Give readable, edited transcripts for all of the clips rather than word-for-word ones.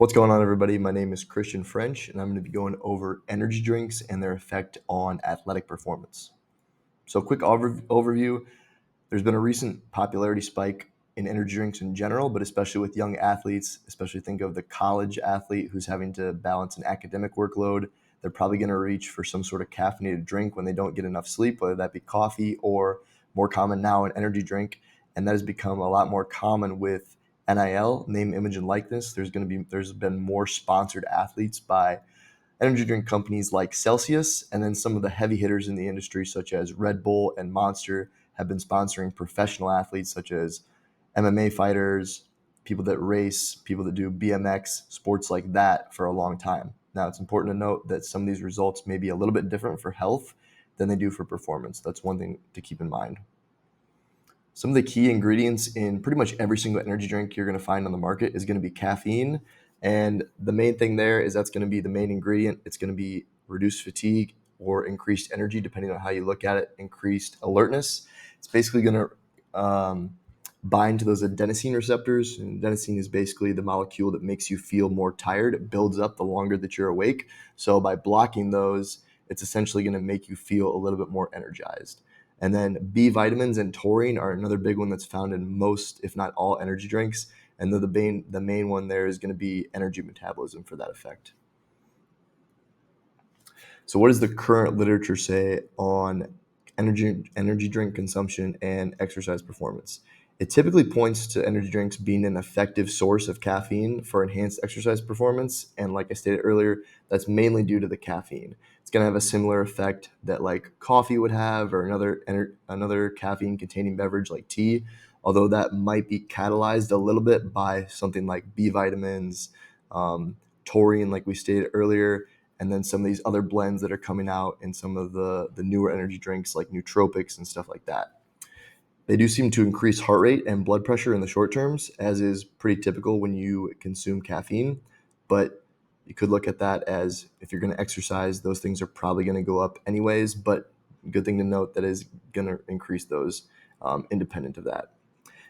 What's going on, everybody? My name is Christian French, and I'm going to be going over energy drinks and their effect on athletic performance. So, quick overview. There's been a recent popularity spike in energy drinks in general, but especially with young athletes, especially think of the college athlete who's having to balance an academic workload. They're probably going to reach for some sort of caffeinated drink when they don't get enough sleep, whether that be coffee or more common now, an energy drink. And that has become a lot more common with NIL, name, image, and likeness. There's been more sponsored athletes by energy drink companies like Celsius, and then some of the heavy hitters in the industry, such as Red Bull and Monster, have been sponsoring professional athletes such as MMA fighters, people that race, people that do BMX, sports like that for a long time. Now, it's important to note that some of these results may be a little bit different for health than they do for performance. That's one thing to keep in mind. Some of the key ingredients in pretty much every single energy drink you're going to find on the market is going to be caffeine. And the main thing there is that's going to be the main ingredient. It's going to be reduced fatigue or increased energy, depending on how you look at it, increased alertness. It's basically going to bind to those adenosine receptors. And adenosine is basically the molecule that makes you feel more tired. It builds up the longer that you're awake. So by blocking those, it's essentially going to make you feel a little bit more energized. And then B vitamins and taurine are another big one that's found in most, if not all, energy drinks. And the main one there is going to be energy metabolism for that effect. So what does the current literature say on energy drink consumption and exercise performance? It typically points to energy drinks being an effective source of caffeine for enhanced exercise performance. And like I stated earlier, that's mainly due to the caffeine. It's going to have a similar effect that like coffee would have, or another caffeine containing beverage like tea, although that might be catalyzed a little bit by something like B vitamins, taurine, like we stated earlier, and then some of these other blends that are coming out in some of the newer energy drinks like nootropics and stuff like that. They do seem to increase heart rate and blood pressure in the short terms, as is pretty typical when you consume caffeine. But you could look at that as if you're going to exercise, those things are probably going to go up anyways. But good thing to note that is going to increase those independent of that.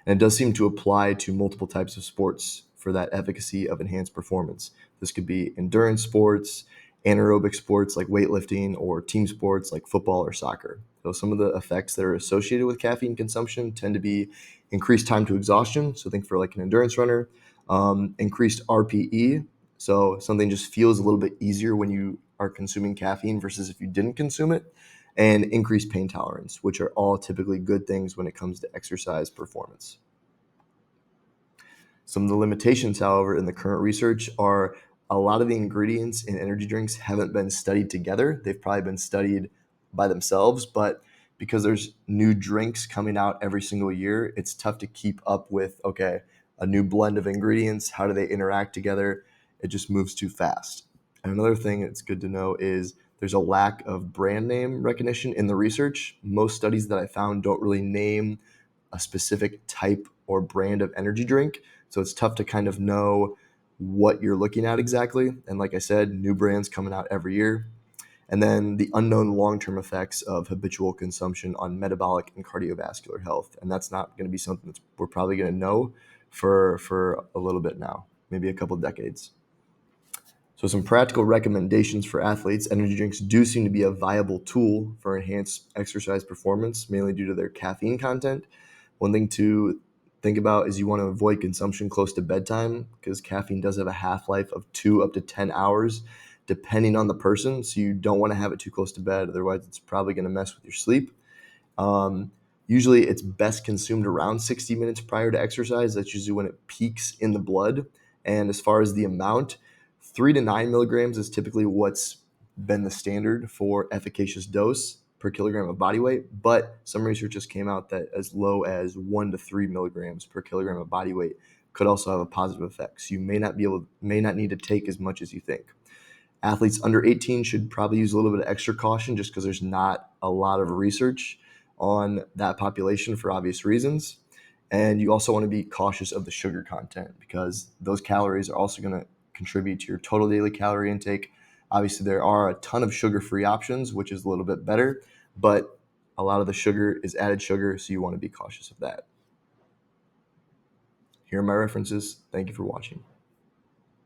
And it does seem to apply to multiple types of sports for that efficacy of enhanced performance. This could be endurance sports, anaerobic sports like weightlifting, or team sports like football or soccer. So some of the effects that are associated with caffeine consumption tend to be increased time to exhaustion. So think for like an endurance runner, increased RPE. So something just feels a little bit easier when you are consuming caffeine versus if you didn't consume it, and increased pain tolerance, which are all typically good things when it comes to exercise performance. Some of the limitations, however, in the current research are a lot of the ingredients in energy drinks haven't been studied together. They've probably been studied by themselves, but because there's new drinks coming out every single year, it's tough to keep up with, okay, a new blend of ingredients, how do they interact together? It just moves too fast. And another thing that's good to know is there's a lack of brand name recognition in the research. Most studies that I found don't really name a specific type or brand of energy drink. So it's tough to kind of know what you're looking at exactly. And like I said, new brands coming out every year. And then the unknown long-term effects of habitual consumption on metabolic and cardiovascular health. And that's not going to be something that we're probably going to know for a little bit now, maybe a couple decades. So some practical recommendations for athletes. Energy drinks do seem to be a viable tool for enhanced exercise performance, mainly due to their caffeine content. One thing to think about is you want to avoid consumption close to bedtime, because caffeine does have a half-life of 2 up to 10 hours, depending on the person. So you don't want to have it too close to bed. Otherwise, it's probably going to mess with your sleep. Usually it's best consumed around 60 minutes prior to exercise. That's usually when it peaks in the blood. And as far as the amount, 3 to 9 milligrams is typically what's been the standard for efficacious dose per kilogram of body weight. But some research just came out that as low as 1 to 3 milligrams per kilogram of body weight could also have a positive effect. So you may not need to take as much as you think. Athletes under 18 should probably use a little bit of extra caution, just because there's not a lot of research on that population for obvious reasons. And you also want to be cautious of the sugar content, because those calories are also going to contribute to your total daily calorie intake. Obviously, there are a ton of sugar-free options, which is a little bit better, but a lot of the sugar is added sugar, so you want to be cautious of that. Here are my references. Thank you for watching.